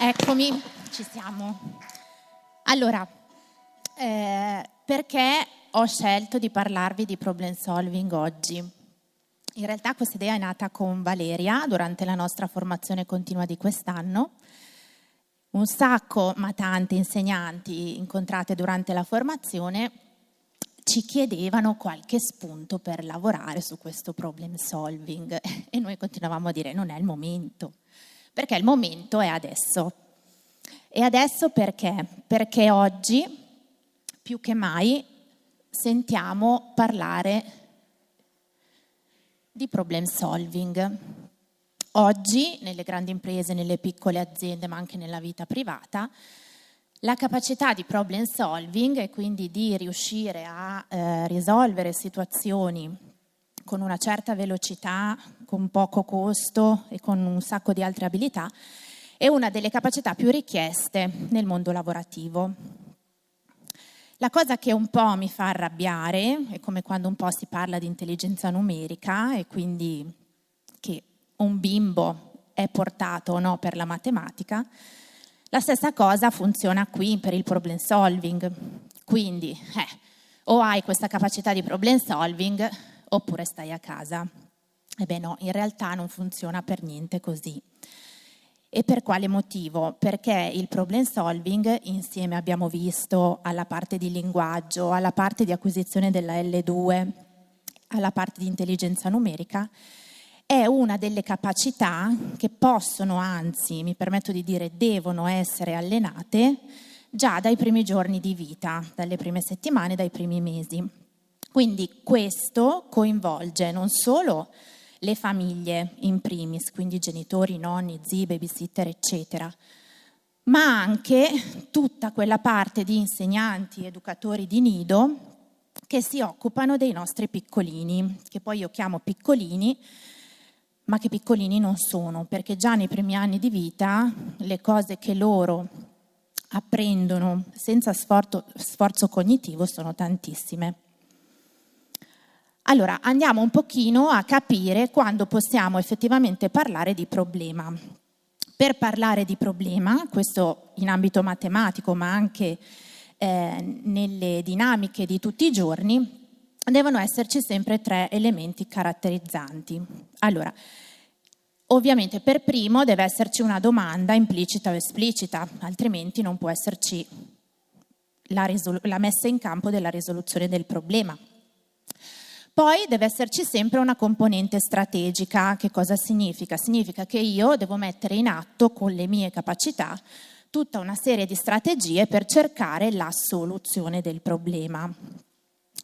Eccomi, ci siamo. Allora, perché ho scelto di parlarvi di problem solving oggi? In realtà questa idea è nata con Valeria durante la nostra formazione continua di quest'anno. Un sacco, ma tanti insegnanti incontrate durante la formazione ci chiedevano qualche spunto per lavorare su questo problem solving e noi continuavamo a dire non è il momento, perché il momento è adesso. E adesso perché? Perché oggi più che mai sentiamo parlare di problem solving. Oggi nelle grandi imprese, nelle piccole aziende, ma anche nella vita privata, la capacità di problem solving e quindi di riuscire a risolvere situazioni con una certa velocità, con poco costo e con un sacco di altre abilità è una delle capacità più richieste nel mondo lavorativo. La cosa che un po' mi fa arrabbiare è come quando un po' si parla di intelligenza numerica e quindi che un bimbo è portato o no per la matematica. La stessa cosa funziona qui per il problem solving. Quindi o hai questa capacità di problem solving oppure stai a casa. Ebbene no, in realtà non funziona per niente così. E per quale motivo? Perché il problem solving, insieme abbiamo visto alla parte di linguaggio, alla parte di acquisizione della L2, alla parte di intelligenza numerica, è una delle capacità che possono, anzi, mi permetto di dire, devono essere allenate già dai primi giorni di vita, dalle prime settimane, dai primi mesi. Quindi questo coinvolge non solo le famiglie in primis, quindi genitori, nonni, zii, babysitter, eccetera, ma anche tutta quella parte di insegnanti, educatori di nido che si occupano dei nostri piccolini, che poi io chiamo piccolini, ma che piccolini non sono, perché già nei primi anni di vita le cose che loro apprendono senza sforzo cognitivo sono tantissime. Allora, andiamo un pochino a capire quando possiamo effettivamente parlare di problema. Per parlare di problema, questo in ambito matematico, ma anche nelle dinamiche di tutti i giorni, devono esserci sempre 3 elementi caratterizzanti. Allora, ovviamente per primo deve esserci una domanda implicita o esplicita, altrimenti non può esserci la messa in campo della risoluzione del problema. Poi deve esserci sempre una componente strategica. Che cosa significa? Significa che io devo mettere in atto con le mie capacità tutta una serie di strategie per cercare la soluzione del problema.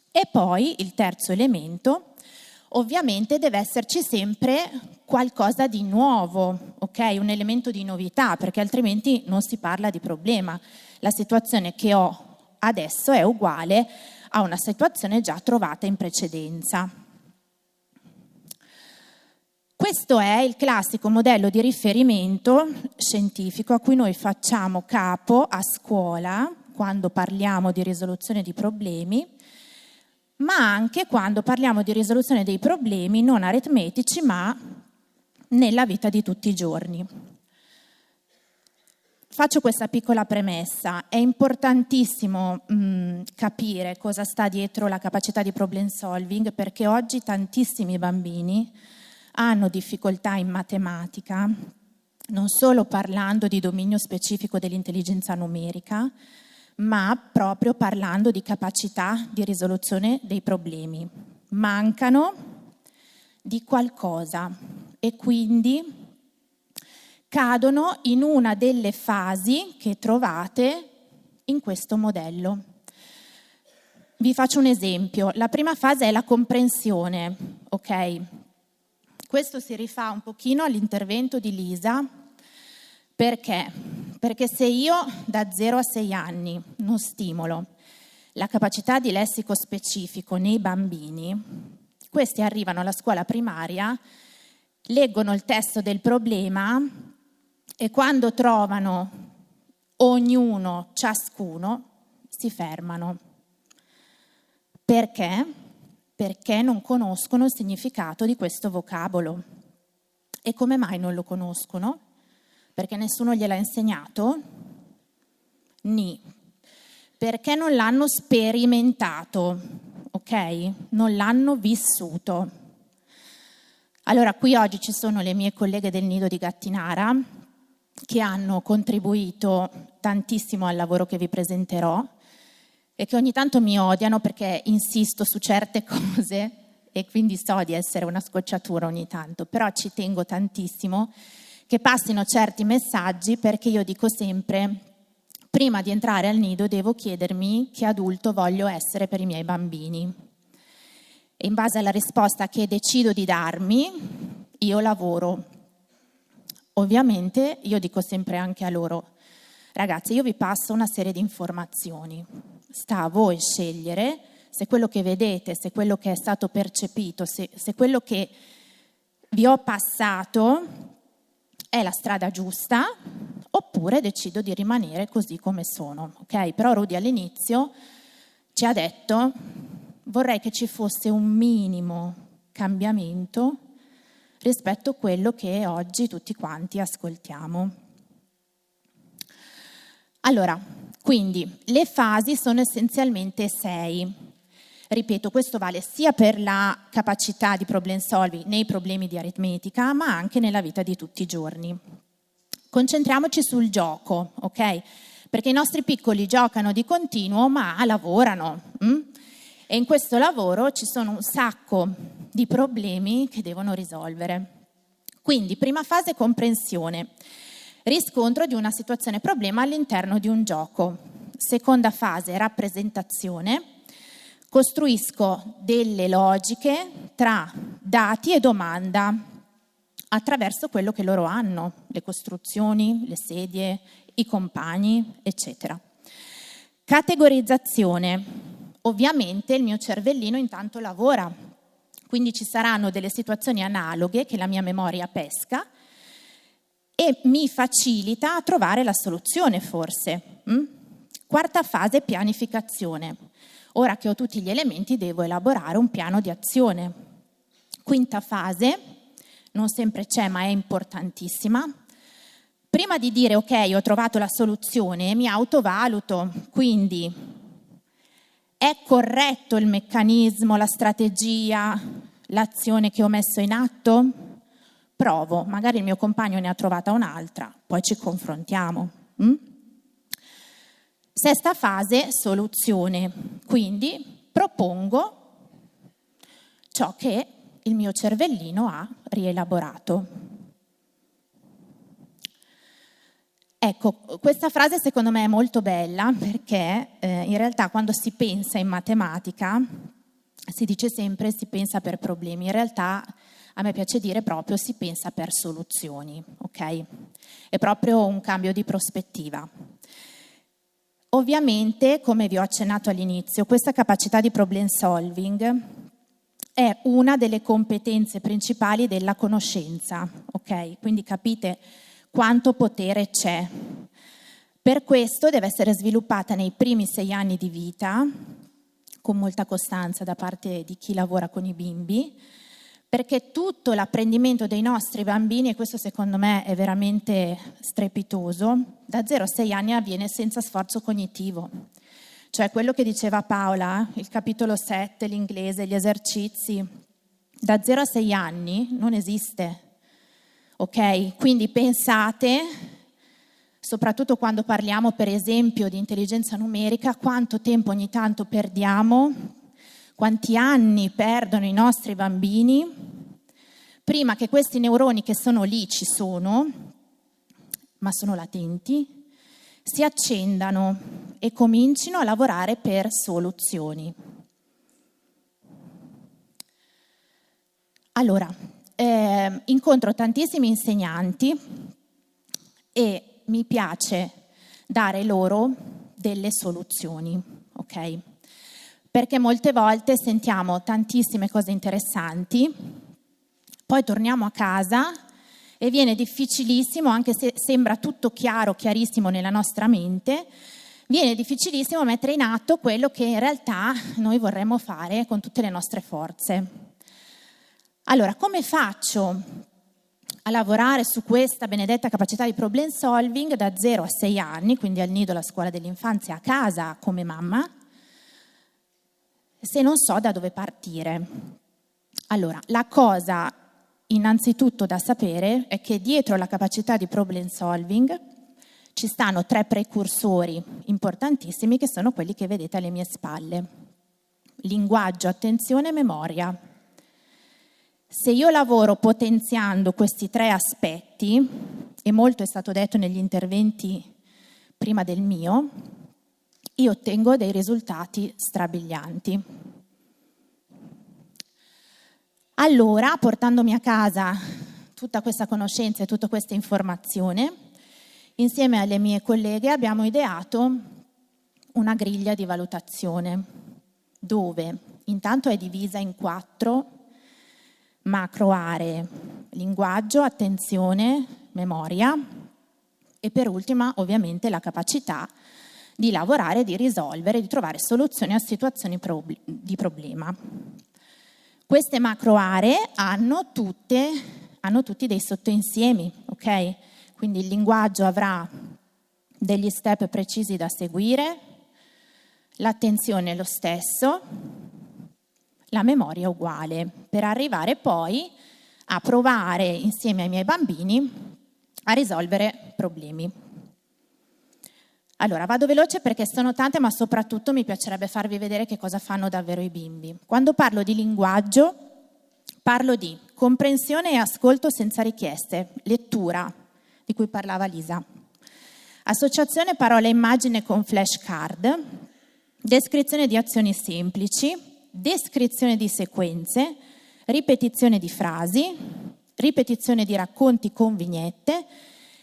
E poi il terzo elemento, ovviamente deve esserci sempre qualcosa di nuovo, ok? Un elemento di novità, perché altrimenti non si parla di problema. La situazione che ho adesso è uguale a una situazione già trovata in precedenza. Questo è il classico modello di riferimento scientifico a cui noi facciamo capo a scuola quando parliamo di risoluzione di problemi, ma anche quando parliamo di risoluzione dei problemi non aritmetici, ma nella vita di tutti i giorni. Faccio questa piccola premessa. È importantissimo capire cosa sta dietro la capacità di problem solving, perché oggi tantissimi bambini hanno difficoltà in matematica, non solo parlando di dominio specifico dell'intelligenza numerica, ma proprio parlando di capacità di risoluzione dei problemi. Mancano di qualcosa e quindi cadono in una delle fasi che trovate in questo modello. Vi faccio un esempio. La prima fase è la comprensione, ok? Questo si rifà un pochino all'intervento di Lisa. Perché? Perché se io da 0 a 6 anni non stimolo la capacità di lessico specifico nei bambini, questi arrivano alla scuola primaria, leggono il testo del problema e quando trovano ognuno, ciascuno, si fermano. Perché? Perché non conoscono il significato di questo vocabolo. E come mai non lo conoscono? Perché nessuno gliel'ha insegnato? Ni. Perché non l'hanno sperimentato, ok? Non l'hanno vissuto. Allora, qui oggi ci sono le mie colleghe del Nido di Gattinara che hanno contribuito tantissimo al lavoro che vi presenterò e che ogni tanto mi odiano perché insisto su certe cose e quindi so di essere una scocciatura ogni tanto, però ci tengo tantissimo che passino certi messaggi, perché io dico sempre: prima di entrare al nido devo chiedermi che adulto voglio essere per i miei bambini. E in base alla risposta che decido di darmi, io lavoro. Ovviamente io dico sempre anche a loro: ragazzi, io vi passo una serie di informazioni. Sta a voi scegliere se quello che vedete, se quello che è stato percepito, se quello che vi ho passato è la strada giusta, oppure decido di rimanere così come sono, ok? Però Rudy all'inizio ci ha detto: vorrei che ci fosse un minimo cambiamento rispetto a quello che oggi tutti quanti ascoltiamo. Allora, quindi le fasi sono essenzialmente 6. Ripeto, questo vale sia per la capacità di problem solving nei problemi di aritmetica, ma anche nella vita di tutti i giorni. Concentriamoci sul gioco, ok? Perché i nostri piccoli giocano di continuo, ma lavorano. E in questo lavoro ci sono un sacco di problemi che devono risolvere. Quindi, prima fase, comprensione. Riscontro di una situazione problema all'interno di un gioco. Seconda fase, rappresentazione. Costruisco delle logiche tra dati e domanda attraverso quello che loro hanno, le costruzioni, le sedie, i compagni, eccetera. Categorizzazione. Ovviamente il mio cervellino intanto lavora, quindi ci saranno delle situazioni analoghe che la mia memoria pesca e mi facilita a trovare la soluzione, forse. Quarta fase, pianificazione. Ora che ho tutti gli elementi devo elaborare un piano di azione. Quinta fase, non sempre c'è ma è importantissima. Prima di dire ok, ho trovato la soluzione, mi autovaluto, quindi è corretto il meccanismo, la strategia, l'azione che ho messo in atto? Provo, magari il mio compagno ne ha trovata un'altra, poi ci confrontiamo. Sesta fase, soluzione, quindi propongo ciò che il mio cervellino ha rielaborato. Ecco, questa frase secondo me è molto bella perché in realtà quando si pensa in matematica si dice sempre si pensa per problemi, in realtà a me piace dire proprio si pensa per soluzioni, ok? È proprio un cambio di prospettiva. Ovviamente, come vi ho accennato all'inizio, questa capacità di problem solving è una delle competenze principali della conoscenza, ok? Quindi capite quanto potere c'è. Per questo deve essere sviluppata nei primi 6 anni di vita, con molta costanza da parte di chi lavora con i bimbi, perché tutto l'apprendimento dei nostri bambini, e questo secondo me è veramente strepitoso, da 0 a 6 anni avviene senza sforzo cognitivo. Cioè quello che diceva Paola, il capitolo 7, l'inglese, gli esercizi, da 0 a 6 anni non esiste. Ok? Quindi pensate, soprattutto quando parliamo per esempio di intelligenza numerica, quanto tempo ogni tanto perdiamo, quanti anni perdono i nostri bambini prima che questi neuroni che sono lì, ci sono, ma sono latenti, si accendano e comincino a lavorare per soluzioni. Allora, incontro tantissimi insegnanti e mi piace dare loro delle soluzioni, ok? Perché molte volte sentiamo tantissime cose interessanti, poi torniamo a casa e viene difficilissimo, anche se sembra tutto chiaro, chiarissimo nella nostra mente, viene difficilissimo mettere in atto quello che in realtà noi vorremmo fare con tutte le nostre forze. Allora, come faccio a lavorare su questa benedetta capacità di problem solving da 0 a 6 anni, quindi al nido, alla scuola dell'infanzia, a casa come mamma, se non so da dove partire. Allora, la cosa innanzitutto da sapere è che dietro la capacità di problem solving ci stanno 3 precursori importantissimi che sono quelli che vedete alle mie spalle: linguaggio, attenzione e memoria. Se io lavoro potenziando questi 3 aspetti, e molto è stato detto negli interventi prima del mio, io ottengo dei risultati strabilianti. Allora, portandomi a casa tutta questa conoscenza e tutta questa informazione, insieme alle mie colleghe abbiamo ideato una griglia di valutazione, dove intanto è divisa in 4 macro aree: linguaggio, attenzione, memoria e per ultima ovviamente la capacità di lavorare, di risolvere, di trovare soluzioni a situazioni di problema. Queste macro aree hanno tutti dei sottoinsiemi, ok? Quindi il linguaggio avrà degli step precisi da seguire, l'attenzione è lo stesso, la memoria è uguale, per arrivare poi a provare insieme ai miei bambini a risolvere problemi. Allora, vado veloce perché sono tante, ma soprattutto mi piacerebbe farvi vedere che cosa fanno davvero i bimbi. Quando parlo di linguaggio, parlo di comprensione e ascolto senza richieste, lettura, di cui parlava Lisa, associazione parola-immagine con flashcard, descrizione di azioni semplici, descrizione di sequenze, ripetizione di frasi, ripetizione di racconti con vignette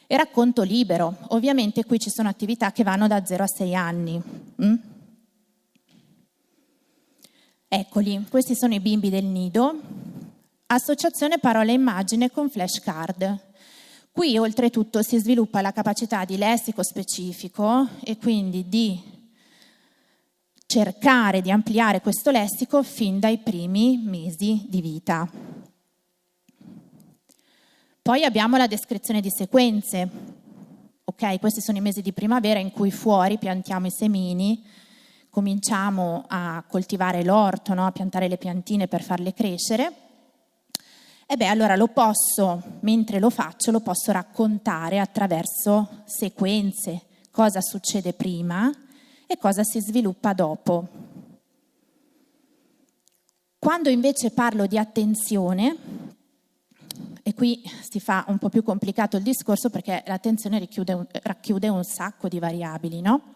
e racconto libero. Ovviamente qui ci sono attività che vanno da 0 a 6 anni. Eccoli, questi sono i bimbi del nido. Associazione parola-immagine con flashcard. Qui oltretutto si sviluppa la capacità di lessico specifico e quindi di cercare di ampliare questo lessico fin dai primi mesi di vita. Poi abbiamo la descrizione di sequenze. Ok, questi sono i mesi di primavera in cui fuori piantiamo i semini, cominciamo a coltivare l'orto, no? A piantare le piantine per farle crescere. E beh, allora mentre lo faccio, lo posso raccontare attraverso sequenze, cosa succede prima e cosa si sviluppa dopo. Quando invece parlo di attenzione, e qui si fa un po' più complicato il discorso perché l'attenzione racchiude un sacco di variabili, no?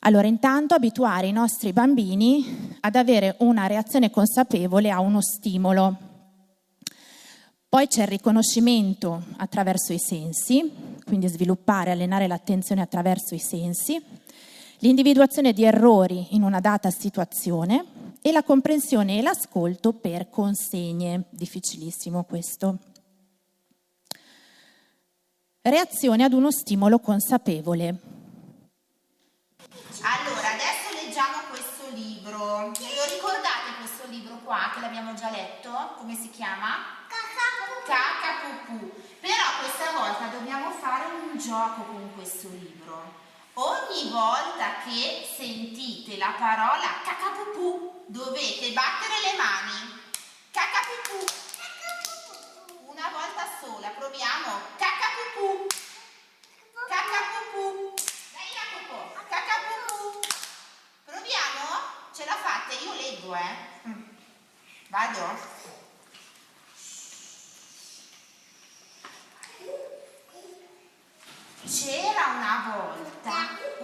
Allora, intanto abituare i nostri bambini ad avere una reazione consapevole a uno stimolo. Poi c'è il riconoscimento attraverso i sensi, quindi sviluppare, allenare l'attenzione attraverso i sensi, l'individuazione di errori in una data situazione e la comprensione e l'ascolto per consegne. Difficilissimo questo. Reazione ad uno stimolo consapevole. Allora, adesso leggiamo questo libro. Vi ricordate questo libro qua che l'abbiamo già letto? Come si chiama? Cacapupù. Però questa volta dobbiamo fare un gioco con questo libro. Ogni volta che sentite la parola cacapupù dovete battere le mani. Cacapupù. Una volta sola, proviamo. Cacapupù. Cacapupù. Dai Jacopo, cacapupù. Proviamo? Ce la fate? Io leggo, Vado? C'era una volta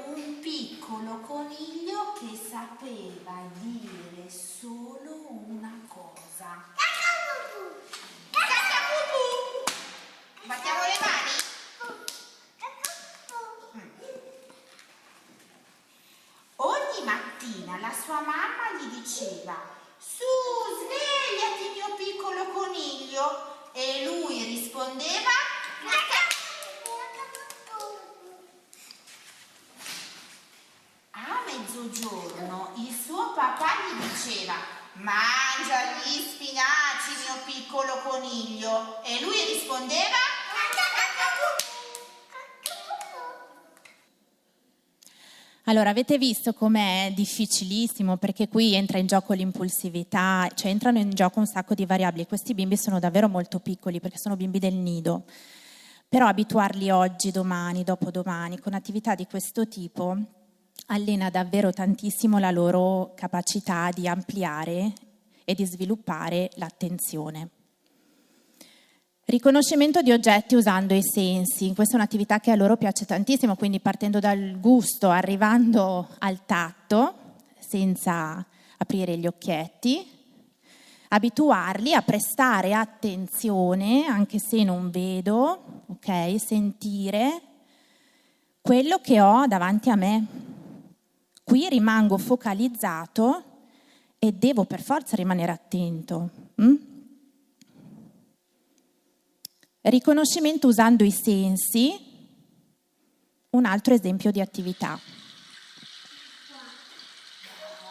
un piccolo coniglio che sapeva dire solo una cosa. Cacapupù! Cacapupù! Battiamo le mani? Ogni mattina la sua mamma gli diceva: su, svegliati mio piccolo coniglio, e lui rispondeva: a mezzogiorno il suo papà gli diceva: mangia coniglio? E lui rispondeva? Allora, avete visto com'è difficilissimo, perché qui entra in gioco l'impulsività, cioè entrano in gioco un sacco di variabili. Questi bimbi sono davvero molto piccoli perché sono bimbi del nido, però abituarli oggi, domani, dopodomani con attività di questo tipo allena davvero tantissimo la loro capacità di ampliare e di sviluppare l'attenzione. Riconoscimento di oggetti usando i sensi, questa è un'attività che a loro piace tantissimo, quindi partendo dal gusto, arrivando al tatto, senza aprire gli occhietti, abituarli a prestare attenzione, anche se non vedo, ok? Sentire quello che ho davanti a me. Qui rimango focalizzato e devo per forza rimanere attento. Riconoscimento usando i sensi, un altro esempio di attività.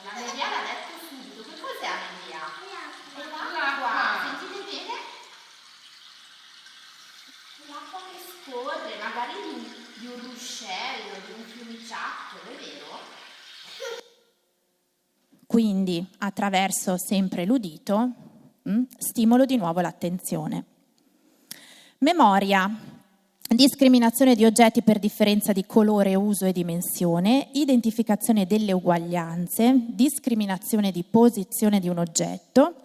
La Media l'ha detto subito. Che cos'è la Media? L'acqua. Sentite bene? L'acqua che scorre, magari di un ruscello, di un fiumiciattolo, è vero? Quindi, attraverso sempre l'udito, stimolo di nuovo l'attenzione. Memoria, discriminazione di oggetti per differenza di colore, uso e dimensione, identificazione delle uguaglianze, discriminazione di posizione di un oggetto,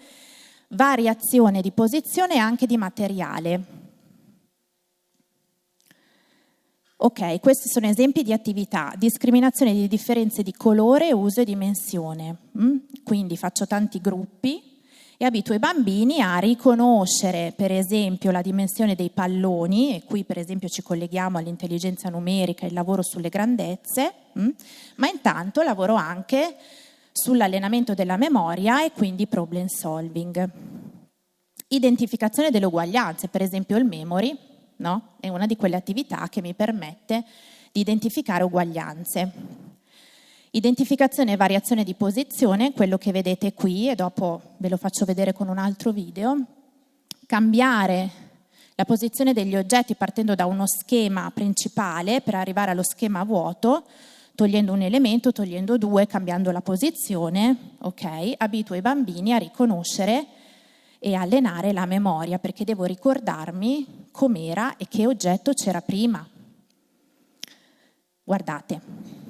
variazione di posizione e anche di materiale. Ok, questi sono esempi di attività, discriminazione di differenze di colore, uso e dimensione. Quindi faccio tanti gruppi e abituo i bambini a riconoscere, per esempio, la dimensione dei palloni, e qui per esempio ci colleghiamo all'intelligenza numerica e il lavoro sulle grandezze, ma intanto lavoro anche sull'allenamento della memoria e quindi problem solving. Identificazione delle uguaglianze, per esempio il memory, no? È una di quelle attività che mi permette di identificare uguaglianze. Identificazione e variazione di posizione, quello che vedete qui, e dopo ve lo faccio vedere con un altro video. Cambiare la posizione degli oggetti partendo da uno schema principale per arrivare allo schema vuoto, togliendo un elemento, togliendo due, cambiando la posizione, ok? Abituo i bambini a riconoscere e allenare la memoria, perché devo ricordarmi com'era e che oggetto c'era prima. Guardate.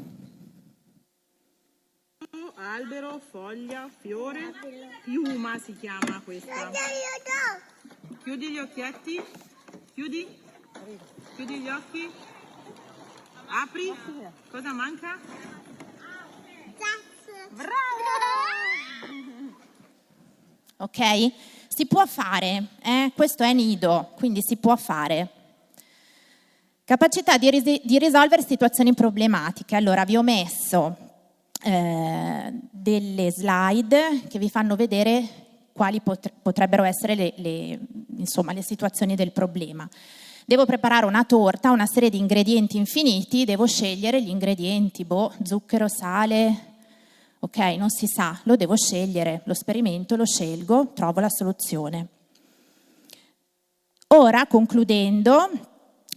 Albero, foglia, fiore, piuma si chiama questa. Chiudi gli occhietti, chiudi gli occhi, apri, cosa manca? Bravo! Ok? Si può fare, questo è nido, quindi si può fare. Capacità di risolvere situazioni problematiche. Allora, vi ho messo delle slide che vi fanno vedere quali potrebbero essere le situazioni del problema. Devo preparare una torta, una serie di ingredienti infiniti, devo scegliere gli ingredienti, zucchero, sale, ok, non si sa, lo devo scegliere, lo sperimento, lo scelgo, trovo la soluzione. Ora, concludendo,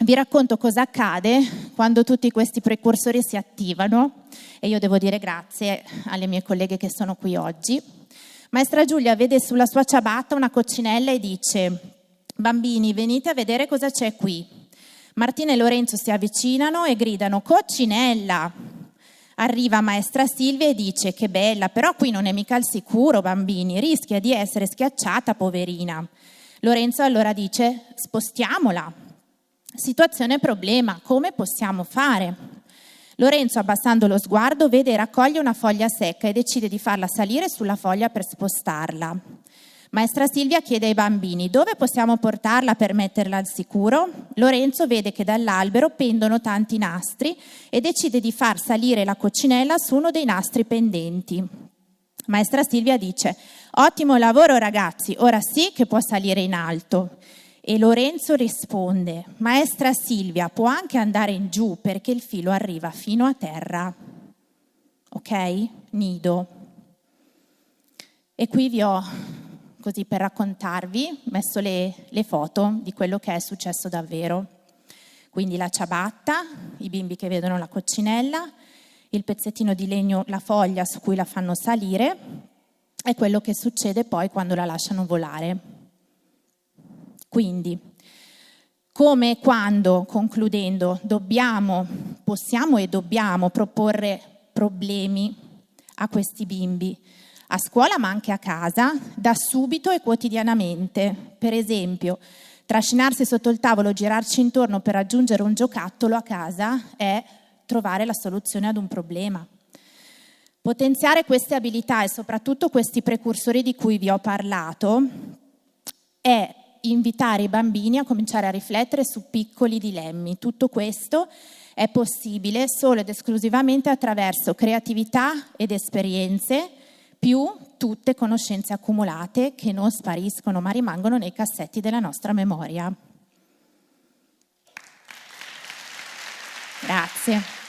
vi racconto cosa accade quando tutti questi precursori si attivano, e io devo dire grazie alle mie colleghe che sono qui oggi. Maestra Giulia vede sulla sua ciabatta una coccinella e dice: bambini, venite a vedere cosa c'è qui. Martina e Lorenzo si avvicinano e gridano: coccinella! Arriva maestra Silvia e dice: che bella, però qui non è mica al sicuro, bambini, rischia di essere schiacciata, poverina. Lorenzo allora dice: spostiamola. Situazione problema, come possiamo fare? Lorenzo, abbassando lo sguardo, vede e raccoglie una foglia secca e decide di farla salire sulla foglia per spostarla. Maestra Silvia chiede ai bambini: dove possiamo portarla per metterla al sicuro? Lorenzo vede che dall'albero pendono tanti nastri e decide di far salire la coccinella su uno dei nastri pendenti. Maestra Silvia dice: ottimo lavoro ragazzi, ora sì che può salire in alto. E Lorenzo risponde: maestra Silvia, può anche andare in giù perché il filo arriva fino a terra. Ok? Nido. E qui vi ho così per raccontarvi, ho messo le foto di quello che è successo davvero. Quindi la ciabatta, i bimbi che vedono la coccinella, il pezzettino di legno, la foglia su cui la fanno salire, e quello che succede poi quando la lasciano volare. Quindi, come e quando, concludendo, possiamo e dobbiamo proporre problemi a questi bimbi, a scuola ma anche a casa, da subito e quotidianamente. Per esempio, trascinarsi sotto il tavolo, girarci intorno per raggiungere un giocattolo a casa è trovare la soluzione ad un problema. Potenziare queste abilità e soprattutto questi precursori di cui vi ho parlato è invitare i bambini a cominciare a riflettere su piccoli dilemmi. Tutto questo è possibile solo ed esclusivamente attraverso creatività ed esperienze, più tutte conoscenze accumulate che non spariscono ma rimangono nei cassetti della nostra memoria. Grazie.